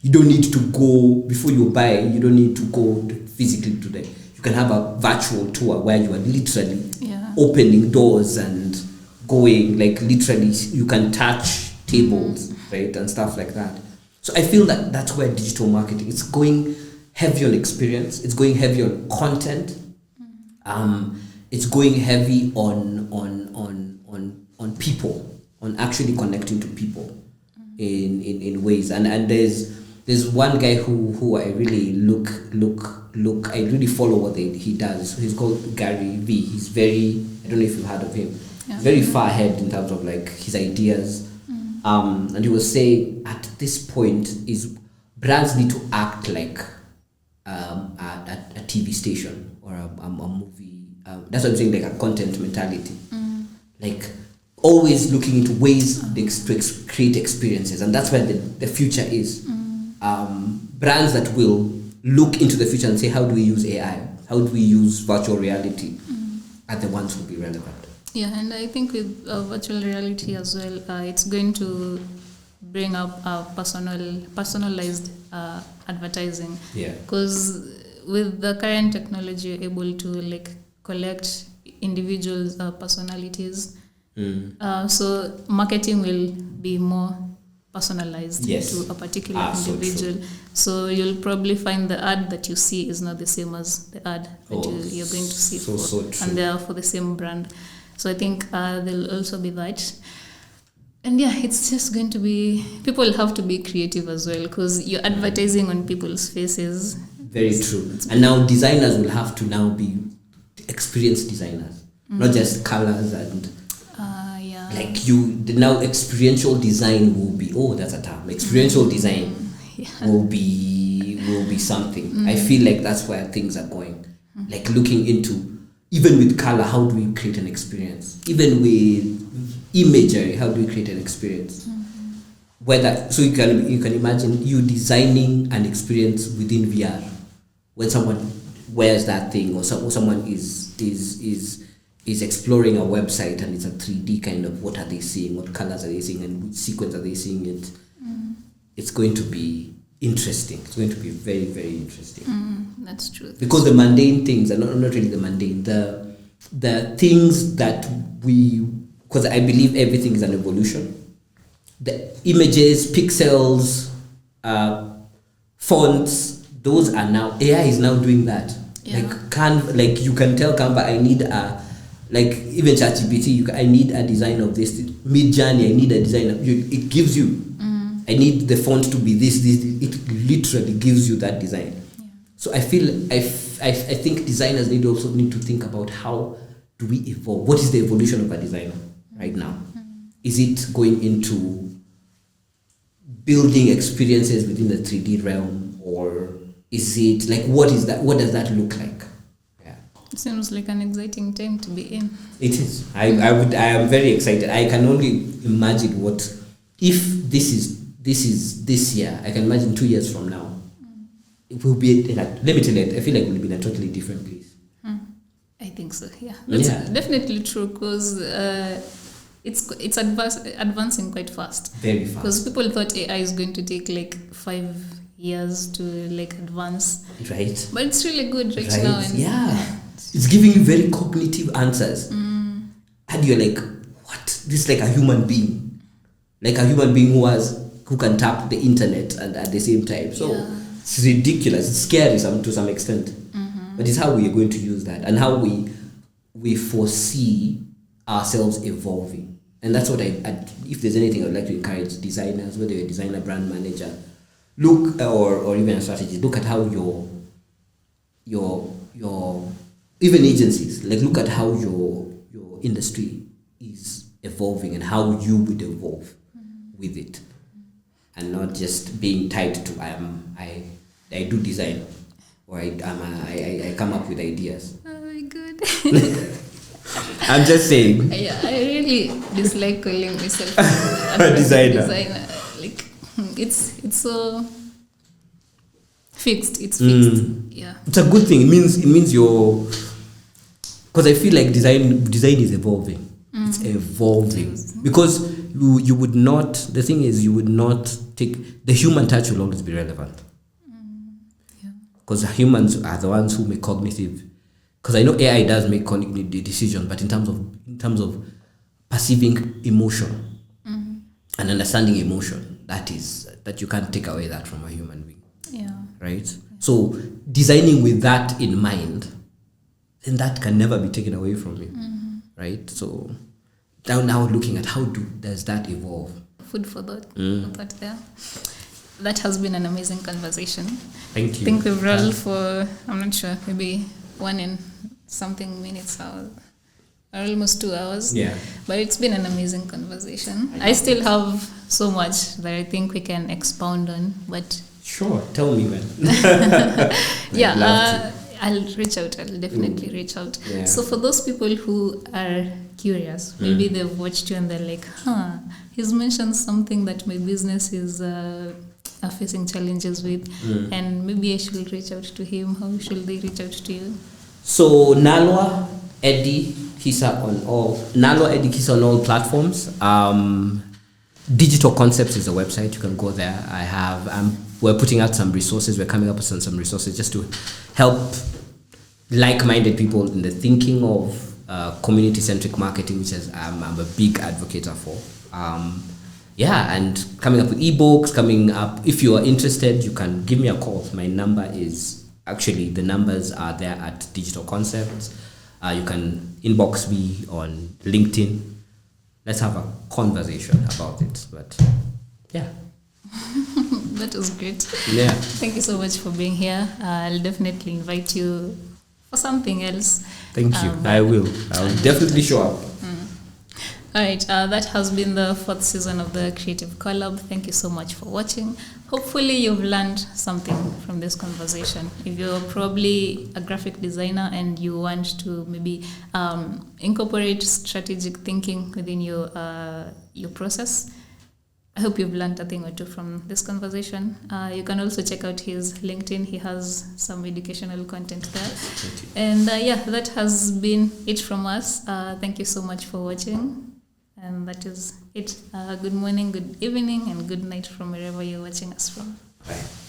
you don't need to go, before you buy, you don't need to go physically to them. You can have a virtual tour where you are literally opening doors and going, like literally you can touch tables, right, and stuff like that. So I feel that that's where digital marketing, it's going heavy on experience, it's going heavy on content, it's going heavy on people, on actually connecting to people in ways. And there's one guy who I really look I really follow what he does. He's called Gary V. He's very, I don't know if you've heard of him. Yeah. Very far ahead in terms of like his ideas. And he was saying at this point is brands need to act like a TV station or a movie. That's what I'm saying, like a content mentality. Like always looking into ways to create experiences, and that's where the future is. Brands that will look into the future and say, how do we use AI? How do we use virtual reality? Are the ones who will be relevant. Yeah, and I think with virtual reality as well, it's going to bring up personalized advertising. Yeah. Because with the current technology, you're able to like collect individuals' personalities. So marketing will be more personalized to a particular individual. So you'll probably find the ad that you see is not the same as the ad that you're going to see and they are for the same brand. So I think there'll also be that. And yeah, it's just going to be, people have to be creative as well because you're advertising on people's faces. Very true. And now designers will have to now be experienced designers, not just colors and like now experiential design will be, that's a term. Experiential design will be something. I feel like that's where things are going. Like looking into, even with color, how do we create an experience? Even with imagery, how do we create an experience? So you can imagine you designing an experience within VR when someone wears that thing, or someone is exploring a website and it's a 3D kind of, what are they seeing, what colors are they seeing, and which sequence are they seeing it. It's going to be interesting. It's going to be very, very interesting. That's true. Because the mundane things are not really the mundane. The things that because I believe everything is an evolution. The images, pixels, fonts, those are now, AI is now doing that. Yeah. Like you can tell Canva, I need even ChatGPT, I need a design of this. Mid-Journey, I need a design of, it gives you, I need the font to be this, it literally gives you that design. Yeah. So I think designers need to think about how do we evolve? What is the evolution of a designer right now? Is it going into building experiences within the 3D realm, or is it like, what is that? What does that look like? Yeah, it seems like an exciting time to be in. It is. I am very excited. I can only imagine what if this is this year. I can imagine 2 years from now. It will be let me tell you, I feel like we'll be in a totally different place. I think so. Yeah, that's definitely true, because it's advancing quite fast. Very fast. Because people thought AI is going to take like 5 years to like advance. Right. But it's really good right now. And yeah. It's giving you very cognitive answers. And you're like, what? This is like a human being. Like a human being who can tap the internet and at the same time. So it's ridiculous. It's scary to some extent. But it's how we are going to use that, and how we foresee ourselves evolving. And that's what if there's anything I would like to encourage designers, whether you're a designer, brand manager, look, or even a strategist, look at how your even agencies, like, look at how your industry is evolving and how you would evolve with it, and not just being tied to I do design, or I come up with ideas. Oh my god. I'm just saying. Yeah, I really dislike calling myself a designer. Like, it's so fixed. It's fixed. Yeah. It's a good thing. It means you're, because I feel like design is evolving. It's evolving. Because you would not, the thing is, you would not take, the human touch will always be relevant. Because humans are the ones who make cognitive. Because I know AI does make cognitive decisions, but in terms of perceiving emotion and understanding emotion, that you can't take away that from a human being. Yeah. Right. So designing with that in mind, then that can never be taken away from you. Right. So now looking at how does that evolve? Food for thought. Thought there. That has been an amazing conversation. Thank you. I think we've rolled for, I'm not sure, maybe 1 and something minutes, or almost 2 hours. Yeah. But it's been an amazing conversation. I still have so much that I think we can expound on, but... Sure, tell me when. Yeah, I'll reach out. I'll definitely reach out. Yeah. So for those people who are curious, maybe they've watched you and they're like, he's mentioned something that my business is... are facing challenges with, and maybe I should reach out to him. How should they reach out to you? So Nalwa Khisa on all platforms. Digital Concepts is a website. You can go there. We're putting out some resources. We're coming up with some resources just to help like-minded people in the thinking of community-centric marketing, which is I'm a big advocate for. And coming up with ebooks, coming up. If you are interested, you can give me a call. My number is, actually, the numbers are there at Digital Concepts. You can inbox me on LinkedIn. Let's have a conversation about it. But, yeah. That was great. Yeah. Thank you so much for being here. I'll definitely invite you for something else. Thank you. I will definitely show up. All right, that has been the 4th season of the Creative Colab. Thank you so much for watching. Hopefully you've learned something from this conversation. If you're probably a graphic designer and you want to maybe incorporate strategic thinking within your process, I hope you've learned a thing or two from this conversation. You can also check out his LinkedIn. He has some educational content there. And that has been it from us. Thank you so much for watching. And that is it. Good morning, good evening, and good night from wherever you're watching us from. Bye.